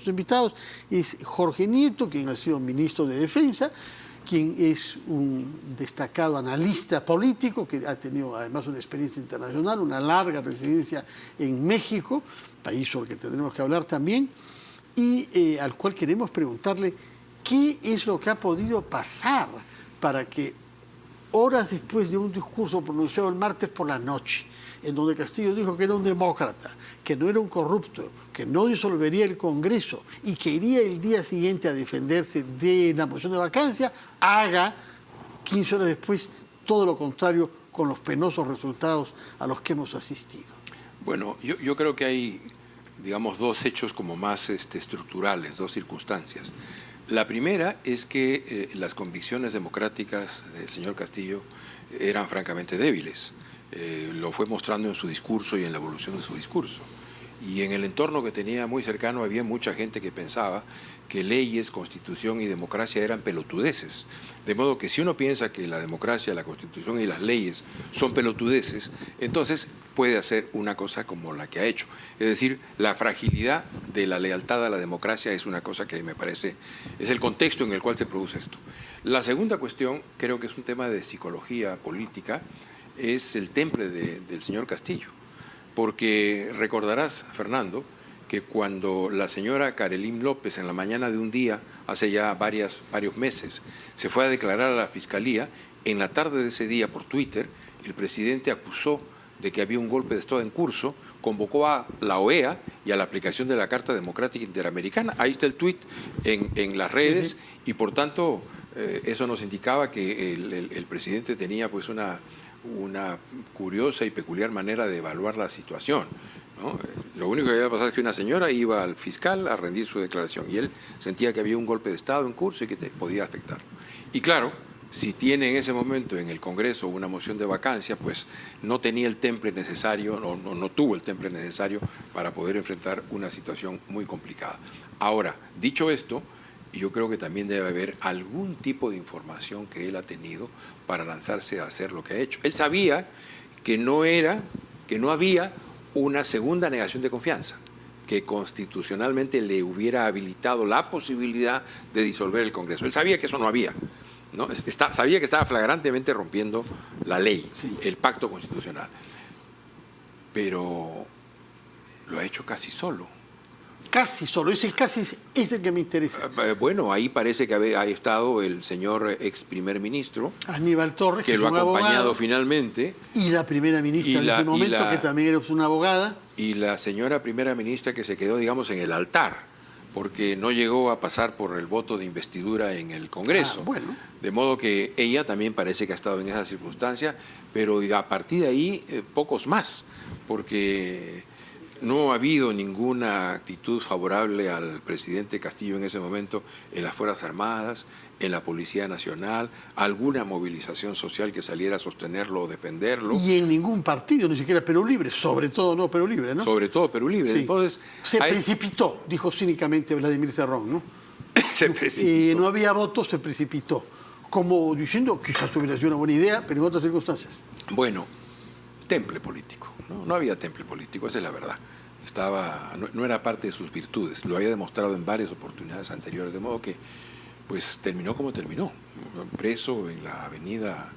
nuestros invitados, es Jorge Nieto, quien ha sido ministro de Defensa, quien es un destacado analista político, que ha tenido además una experiencia internacional, una larga residencia en México, país sobre el que tendremos que hablar también, y al cual queremos preguntarle qué es lo que ha podido pasar para que horas después de un discurso pronunciado el martes por la noche, en donde Castillo dijo que era un demócrata, que no era un corrupto, que no disolvería el Congreso y que iría el día siguiente a defenderse de la moción de vacancia, haga 15 horas después todo lo contrario con los penosos resultados a los que hemos asistido? Bueno, yo creo que hay, digamos, dos hechos como más estructurales, dos circunstancias. La primera es que las convicciones democráticas del señor Castillo eran francamente débiles. Lo fue mostrando en su discurso y en la evolución de su discurso. Y en el entorno que tenía muy cercano había mucha gente que pensaba que leyes, constitución y democracia eran pelotudeces. De modo que si uno piensa que la democracia, la constitución y las leyes son pelotudeces, entonces puede hacer una cosa como la que ha hecho. Es decir, la fragilidad de la lealtad a la democracia es una cosa que me parece, es el contexto en el cual se produce esto. La segunda cuestión, creo que es un tema de psicología política, es el temple del señor Castillo. Porque recordarás, Fernando, que cuando la señora Carolyn López en la mañana de un día, hace ya varios meses, se fue a declarar a la Fiscalía, en la tarde de ese día por Twitter, el presidente acusó de que había un golpe de Estado en curso, convocó a la OEA y a la aplicación de la Carta Democrática Interamericana. Ahí está el tuit en las redes y por tanto eso nos indicaba que el presidente tenía pues una curiosa y peculiar manera de evaluar la situación, ¿no? Lo único que había pasado es que una señora iba al fiscal a rendir su declaración y él sentía que había un golpe de Estado en curso y que podía afectar. Y claro, si tiene en ese momento en el Congreso una moción de vacancia, pues no tenía el temple necesario, no tuvo el temple necesario para poder enfrentar una situación muy complicada. Ahora, dicho esto, yo creo que también debe haber algún tipo de información que él ha tenido para lanzarse a hacer lo que ha hecho. Él sabía que no había una segunda negación de confianza, que constitucionalmente le hubiera habilitado la posibilidad de disolver el Congreso. Él sabía que eso no había, ¿no? Sabía que estaba flagrantemente rompiendo la ley, sí, el pacto constitucional. Pero lo ha hecho casi solo. Casi solo, ese casi es el que me interesa. Bueno, ahí parece que ha estado el señor ex primer ministro Aníbal Torres, que lo ha acompañado finalmente. Y la primera ministra en ese momento, que también era una abogada. Y la señora primera ministra que se quedó, digamos, en el altar, porque no llegó a pasar por el voto de investidura en el Congreso. Bueno. De modo que ella también parece que ha estado en esa circunstancia, pero a partir de ahí pocos más, porque no ha habido ninguna actitud favorable al presidente Castillo en ese momento en las Fuerzas Armadas, en la Policía Nacional, alguna movilización social que saliera a sostenerlo o defenderlo. Y en ningún partido, ni siquiera Perú Libre, sobre todo no Perú Libre, ¿no? Sobre todo Perú Libre. Sí. Entonces, se precipitó, dijo cínicamente Vladimir Cerrón, ¿no? Se precipitó. No había votos, se precipitó. Como diciendo, quizás hubiera sido una buena idea, pero en otras circunstancias. Bueno, temple político, ¿no? No había temple político, esa es la verdad. No era parte de sus virtudes, lo había demostrado en varias oportunidades anteriores, de modo que pues terminó como terminó, preso en la avenida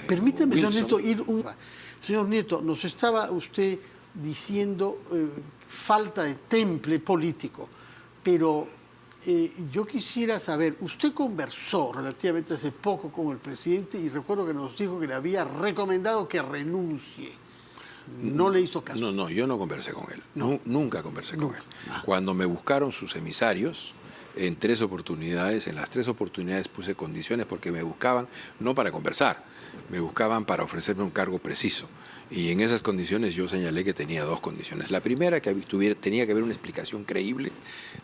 Permítame, Wilson. señor Nieto, Señor Nieto, nos estaba usted diciendo falta de temple político, pero yo quisiera saber, usted conversó relativamente hace poco con el presidente y recuerdo que nos dijo que le había recomendado que renuncie. ¿No le hizo caso? No, yo no conversé con él. No. Nunca conversé con él. Cuando me buscaron sus emisarios, en 3 oportunidades, en las 3 oportunidades puse condiciones porque me buscaban no para conversar, me buscaban para ofrecerme un cargo preciso. Y en esas condiciones yo señalé que tenía 2 condiciones. La primera, que tenía que haber una explicación creíble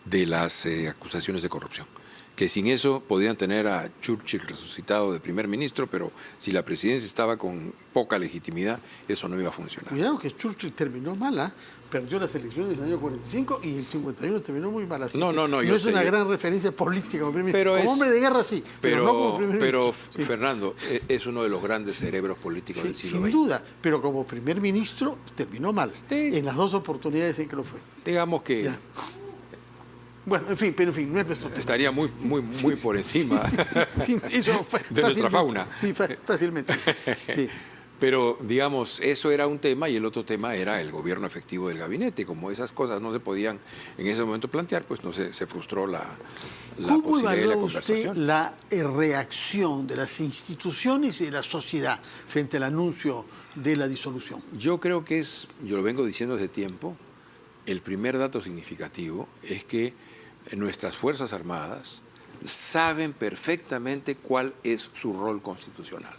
de las acusaciones de corrupción. Que sin eso podían tener a Churchill resucitado de primer ministro, pero si la presidencia estaba con poca legitimidad, eso no iba a funcionar. Cuidado que Churchill terminó mala, perdió las elecciones del año 45 y el 51 terminó muy mal. Así no es una gran referencia política como primer ministro. Como hombre de guerra sí, pero no como primer ministro. Pero Fernando, es uno de los grandes cerebros políticos del siglo XX. Sin duda, pero como primer ministro terminó mal en las 2 oportunidades en que lo fue. Digamos que Bueno, en fin, no es nuestro tema. Estaría muy por encima Eso de nuestra fauna. Sí, fácilmente. Sí. Pero, digamos, eso era un tema y el otro tema era el gobierno efectivo del gabinete. Como esas cosas no se podían en ese momento plantear, pues no se frustró la posibilidad de la conversación. ¿Cómo evalúa usted la reacción de las instituciones y de la sociedad frente al anuncio de la disolución? Yo creo que yo lo vengo diciendo desde tiempo, el primer dato significativo es que nuestras Fuerzas Armadas saben perfectamente cuál es su rol constitucional.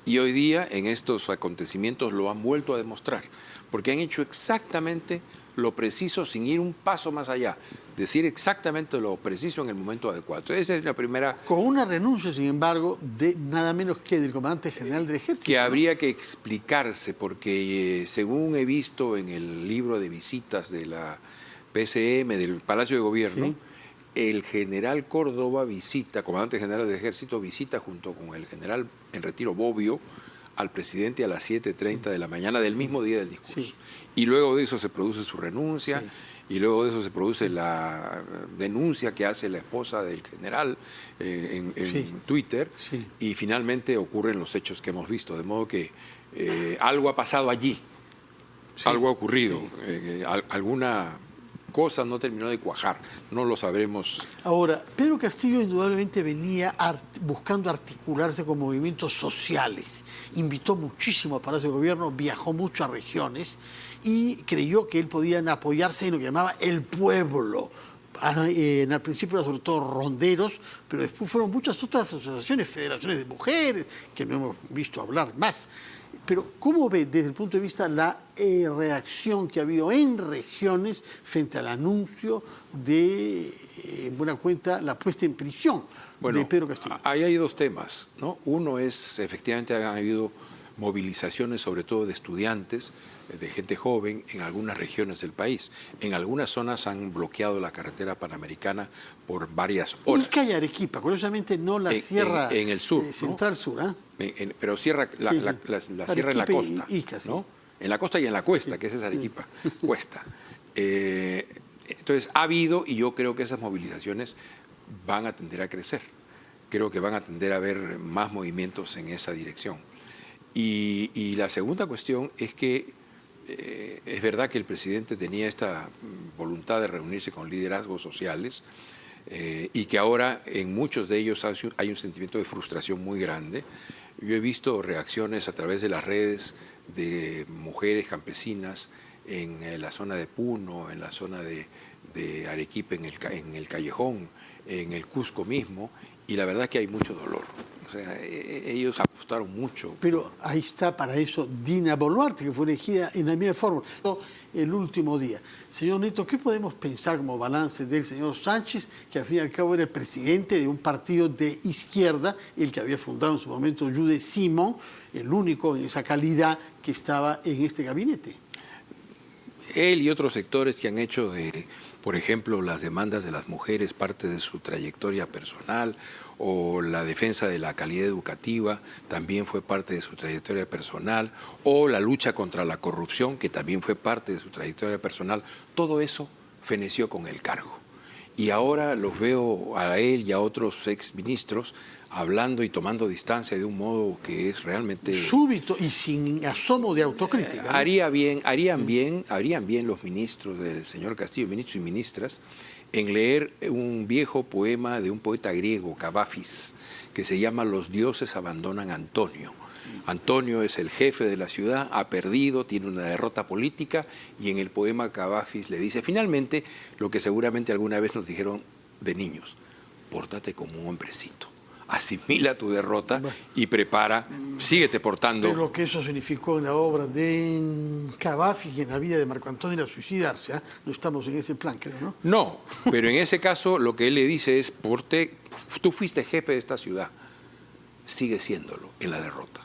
Y hoy día, en estos acontecimientos, lo han vuelto a demostrar, porque han hecho exactamente lo preciso sin ir un paso más allá, decir exactamente lo preciso en el momento adecuado. Entonces, esa es la primera... Con una renuncia, sin embargo, de nada menos que del comandante general del ejército. Que habría que explicarse, porque según he visto en el libro de visitas de la PCM, del Palacio de Gobierno, sí, el general Córdoba comandante general del ejército, visita junto con el general en retiro Bobbio al presidente a las 7:30 de la mañana del mismo día del discurso. Sí. Y luego de eso se produce su renuncia, sí, y luego de eso se produce la denuncia que hace la esposa del general en sí, Twitter, sí, y finalmente ocurren los hechos que hemos visto. De modo que algo ha pasado allí, sí, algo ha ocurrido, sí, alguna cosa no terminó de cuajar, no lo sabremos. Ahora, Pedro Castillo indudablemente venía buscando articularse con movimientos sociales, invitó muchísimo al Palacio de Gobierno, viajó mucho a regiones y creyó que él podía apoyarse en lo que llamaba el pueblo. En el principio eran sobre todo ronderos, pero después fueron muchas otras asociaciones, federaciones de mujeres, que no hemos visto hablar más. Pero ¿cómo ve desde el punto de vista la reacción que ha habido en regiones frente al anuncio de, en buena cuenta, la puesta en prisión de Pedro Castillo? Ahí hay dos temas, ¿no? Uno es, efectivamente, ha habido movilizaciones, sobre todo de estudiantes, de gente joven, en algunas regiones del país. En algunas zonas han bloqueado la carretera panamericana por varias horas. Ica y Arequipa, curiosamente no la sierra en el sur, central, ¿no? Sur, pero cierra la sierra en la costa, Ica, sí, ¿no? En la costa y en la cuesta, sí, que esa es Arequipa, cuesta. Entonces ha habido, y yo creo que esas movilizaciones van a tender a crecer. Creo que van a tender a haber más movimientos en esa dirección. Y la segunda cuestión es que es verdad que el presidente tenía esta voluntad de reunirse con liderazgos sociales y que ahora en muchos de ellos hay un sentimiento de frustración muy grande. Yo he visto reacciones a través de las redes de mujeres campesinas en la zona de Puno, en la zona de Arequipa, en el Callejón, en el Cusco mismo, y la verdad que hay mucho dolor. O sea, ellos apostaron mucho. Pero ahí está para eso Dina Boluarte, que fue elegida en la misma forma el último día. Señor Neto, ¿qué podemos pensar como balance del señor Sánchez, que al fin y al cabo era el presidente de un partido de izquierda, el que había fundado en su momento Jude Simon, el único en esa calidad que estaba en este gabinete? Él y otros sectores que han hecho de, por ejemplo, las demandas de las mujeres parte de su trayectoria personal, o la defensa de la calidad educativa también fue parte de su trayectoria personal, o la lucha contra la corrupción, que también fue parte de su trayectoria personal. Todo eso feneció con el cargo. Y ahora los veo a él y a otros exministros hablando y tomando distancia de un modo que es realmente... súbito y sin asomo de autocrítica, ¿no? Harían bien los ministros del señor Castillo, ministros y ministras, en leer un viejo poema de un poeta griego, Cavafis, que se llama Los dioses abandonan a Antonio. Antonio es el jefe de la ciudad, ha perdido, tiene una derrota política, y en el poema Cavafis le dice finalmente lo que seguramente alguna vez nos dijeron de niños: pórtate como un hombrecito, asimila tu derrota y prepara, síguete portando. Pero lo que eso significó en la obra de Cavafis y en la vida de Marco Antonio era suicidarse, ¿eh? No estamos en ese plan, creo, ¿no? No, pero en ese caso lo que él le dice es: tú fuiste jefe de esta ciudad, sigue siéndolo en la derrota.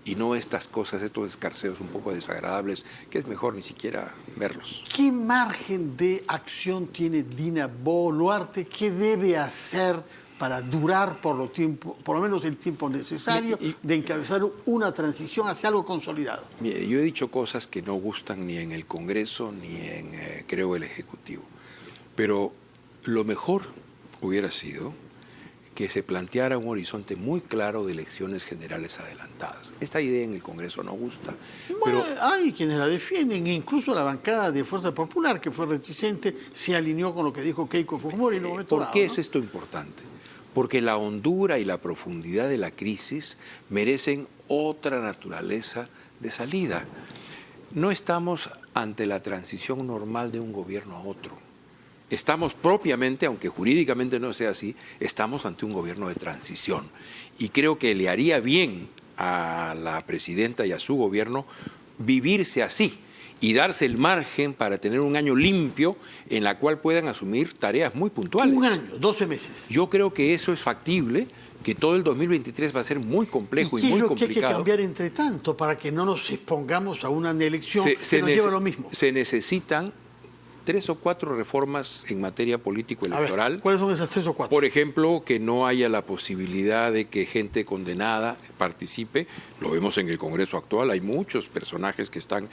Y no estas cosas, estos escarceos un poco desagradables, que es mejor ni siquiera verlos. ¿Qué margen de acción tiene Dina Boluarte? ¿Qué debe hacer para durar por lo menos el tiempo necesario de encabezar una transición hacia algo consolidado? Mire, yo he dicho cosas que no gustan ni en el Congreso ni en, creo, el Ejecutivo. Pero Lo mejor hubiera sido que se planteara un horizonte muy claro de elecciones generales adelantadas. Esta idea en el Congreso no gusta. Bueno, Pero hay quienes la defienden, e incluso la bancada de Fuerza Popular, que fue reticente, se alineó con lo que dijo Keiko Fujimori en un momento dado, ¿por qué ¿no? es esto importante? Porque la hondura y la profundidad de la crisis merecen otra naturaleza de salida. No estamos ante la transición normal de un gobierno a otro. Estamos propiamente, aunque jurídicamente no sea así, estamos ante un gobierno de transición. Y creo que le haría bien a la presidenta y a su gobierno vivirse así y darse el margen para tener un año limpio en la cual puedan asumir tareas muy puntuales. Un año, 12 meses. Yo creo que eso es factible, que todo el 2023 va a ser muy complejo y muy complicado. ¿Qué es lo que hay que cambiar entre tanto para que no nos expongamos a una elección que nos lleva a lo mismo? Se necesitan 3 o 4 reformas en materia político-electoral. A ver, ¿cuáles son esas 3 o 4? Por ejemplo, que no haya la posibilidad de que gente condenada participe. Lo vemos en el Congreso actual. Hay muchos personajes que están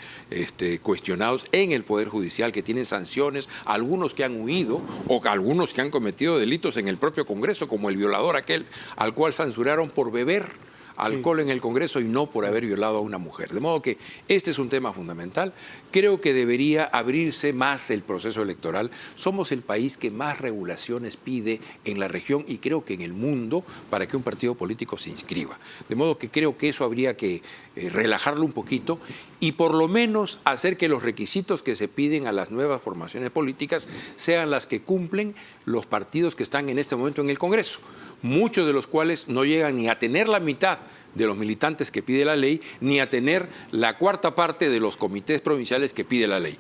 cuestionados en el Poder Judicial, que tienen sanciones, algunos que han huido o algunos que han cometido delitos en el propio Congreso, como el violador aquel al cual censuraron por beber alcohol en el Congreso y no por haber violado a una mujer. De modo que este es un tema fundamental. Creo que debería abrirse más el proceso electoral. Somos el país que más regulaciones pide en la región y creo que en el mundo para que un partido político se inscriba. De modo que creo que eso habría que relajarlo un poquito y por lo menos hacer que los requisitos que se piden a las nuevas formaciones políticas sean las que cumplen los partidos que están en este momento en el Congreso, muchos de los cuales no llegan ni a tener la mitad de los militantes que pide la ley, ni a tener la 4ª parte de los comités provinciales que pide la ley.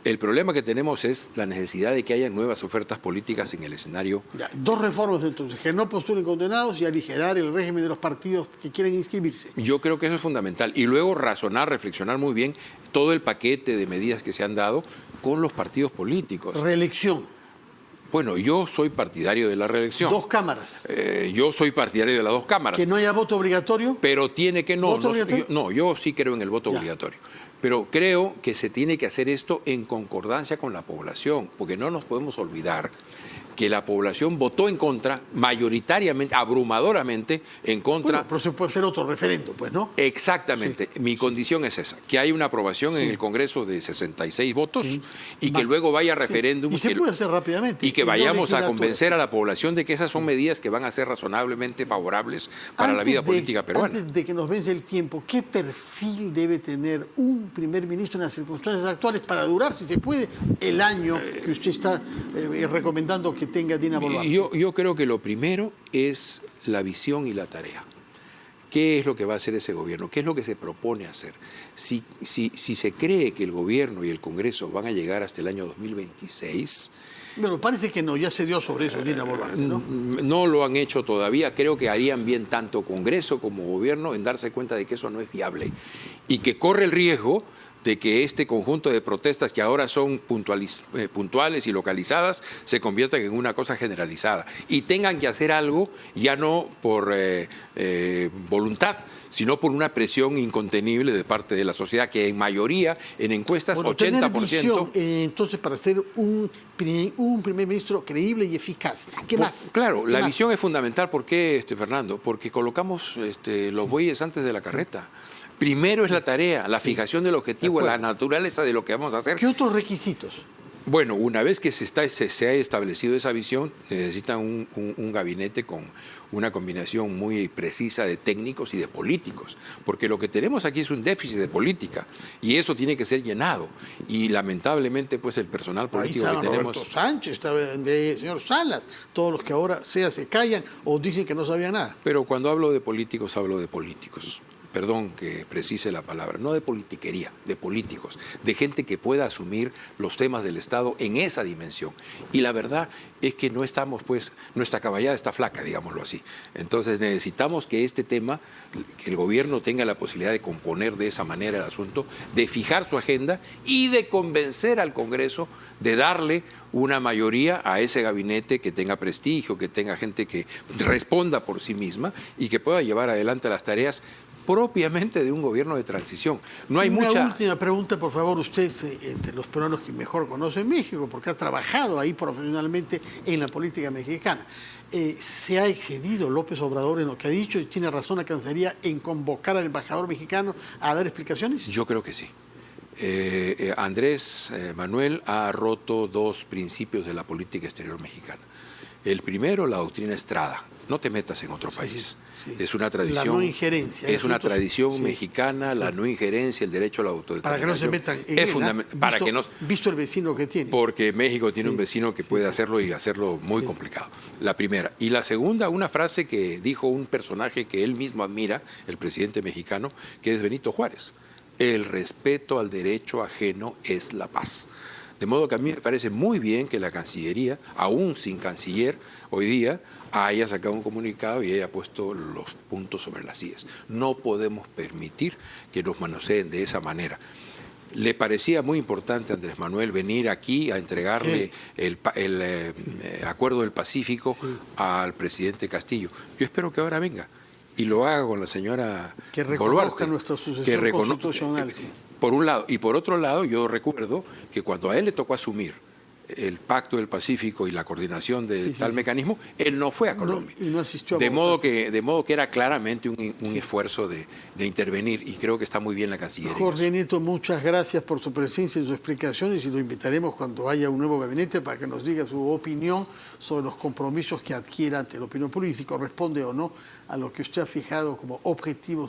El problema que tenemos es la necesidad de que haya nuevas ofertas políticas en el escenario. Ya, 2 reformas entonces, que no postulen condenados y aligerar el régimen de los partidos que quieren inscribirse. Yo creo que eso es fundamental. Y luego razonar, reflexionar muy bien todo el paquete de medidas que se han dado con los partidos políticos. Reelección. Bueno, yo soy partidario de la reelección. 2 cámaras. Yo soy partidario de las 2 cámaras. Que no haya voto obligatorio. Pero tiene que yo sí creo en el voto Ya. obligatorio. Pero creo que se tiene que hacer esto en concordancia con la población, porque no nos podemos olvidar que la población votó en contra, mayoritariamente, abrumadoramente en contra. Bueno, pero se puede hacer otro referendo, pues, ¿no? Exactamente. Sí. Mi condición es esa, que hay una aprobación en el Congreso de 66 votos y que luego vaya a referéndum. Y se puede hacer rápidamente. Y que vayamos a convencer a la población de que esas son medidas que van a ser razonablemente favorables para la vida política peruana. Antes de que nos vence el tiempo, ¿qué perfil debe tener un primer ministro en las circunstancias actuales para durar, si se puede, el año que usted está recomendando que tenga Dina Boluarte? Yo creo que lo primero es la visión y la tarea. ¿Qué es lo que va a hacer ese gobierno? ¿Qué es lo que se propone hacer? Si se cree que el gobierno y el Congreso van a llegar hasta el año 2026... Bueno, parece que no, ya se dio sobre eso Dina Boluarte, ¿no? No lo han hecho todavía. Creo que harían bien tanto Congreso como gobierno en darse cuenta de que eso no es viable y que corre el riesgo de que este conjunto de protestas que ahora son puntuales y localizadas se conviertan en una cosa generalizada y tengan que hacer algo ya no por voluntad, sino por una presión incontenible de parte de la sociedad, que en mayoría, en encuestas, bueno, 80%... Tener visión, entonces, para ser un primer ministro creíble y eficaz. ¿Qué más? Claro, ¿Qué la más? visión es fundamental. ¿Por qué, Fernando? Porque colocamos los bueyes antes de la carreta. Primero es la tarea, la fijación del objetivo, la naturaleza de lo que vamos a hacer. ¿Qué otros requisitos? Bueno, una vez que se ha establecido esa visión, necesitan un gabinete con una combinación muy precisa de técnicos y de políticos, porque lo que tenemos aquí es un déficit de política y eso tiene que ser llenado. Y lamentablemente, pues el personal político que tenemos... Roberto Sánchez, de señor Salas, todos los que ahora se callan o dicen que no sabían nada. Pero cuando hablo de políticos, hablo de políticos. Perdón que precise la palabra, no de politiquería, de políticos, de gente que pueda asumir los temas del Estado en esa dimensión. Y la verdad es que no estamos, pues, nuestra caballada está flaca, digámoslo así. Entonces necesitamos que este tema, que el gobierno tenga la posibilidad de componer de esa manera el asunto, de fijar su agenda y de convencer al Congreso de darle una mayoría a ese gabinete que tenga prestigio, que tenga gente que responda por sí misma y que pueda llevar adelante las tareas propiamente de un gobierno de transición. No hay Una mucha... última pregunta, por favor. Usted es entre los peruanos que mejor conoce México, porque ha trabajado ahí profesionalmente en la política mexicana. ¿Se ha excedido López Obrador en lo que ha dicho y tiene razón la Cancillería en convocar al embajador mexicano a dar explicaciones? Yo creo que sí. Andrés Manuel ha roto dos principios de la política exterior mexicana. El primero, la doctrina Estrada. No te metas en otro país. Sí. Es una tradición. La no injerencia. Es una tradición mexicana, la no injerencia, el derecho a la autodeterminación. Para que no se metan en él, para que no, visto el vecino que tiene. Porque México tiene un vecino que puede hacerlo y hacerlo muy complicado. La primera. Y la segunda, una frase que dijo un personaje que él mismo admira, el presidente mexicano, que es Benito Juárez. El respeto al derecho ajeno es la paz. De modo que a mí me parece muy bien que la Cancillería, aún sin canciller, hoy día haya sacado un comunicado y haya puesto los puntos sobre las IES. No podemos permitir que nos manoseen de esa manera. Le parecía muy importante a Andrés Manuel venir aquí a entregarle el Acuerdo del Pacífico al presidente Castillo. Yo espero que ahora venga y lo haga con la señora que reconozca Boluarte, nuestra sucesión constitucional. Por un lado. Y por otro lado, yo recuerdo que cuando a él le tocó asumir el Pacto del Pacífico y la coordinación de tal mecanismo, él no fue a Colombia. Y no asistió a de modo que era claramente un esfuerzo de intervenir, y creo que está muy bien la Cancillería. Jorge Nieto, muchas gracias por su presencia y sus explicaciones, y lo invitaremos cuando haya un nuevo gabinete para que nos diga su opinión sobre los compromisos que adquiera ante la opinión pública y si corresponde o no a lo que usted ha fijado como objetivos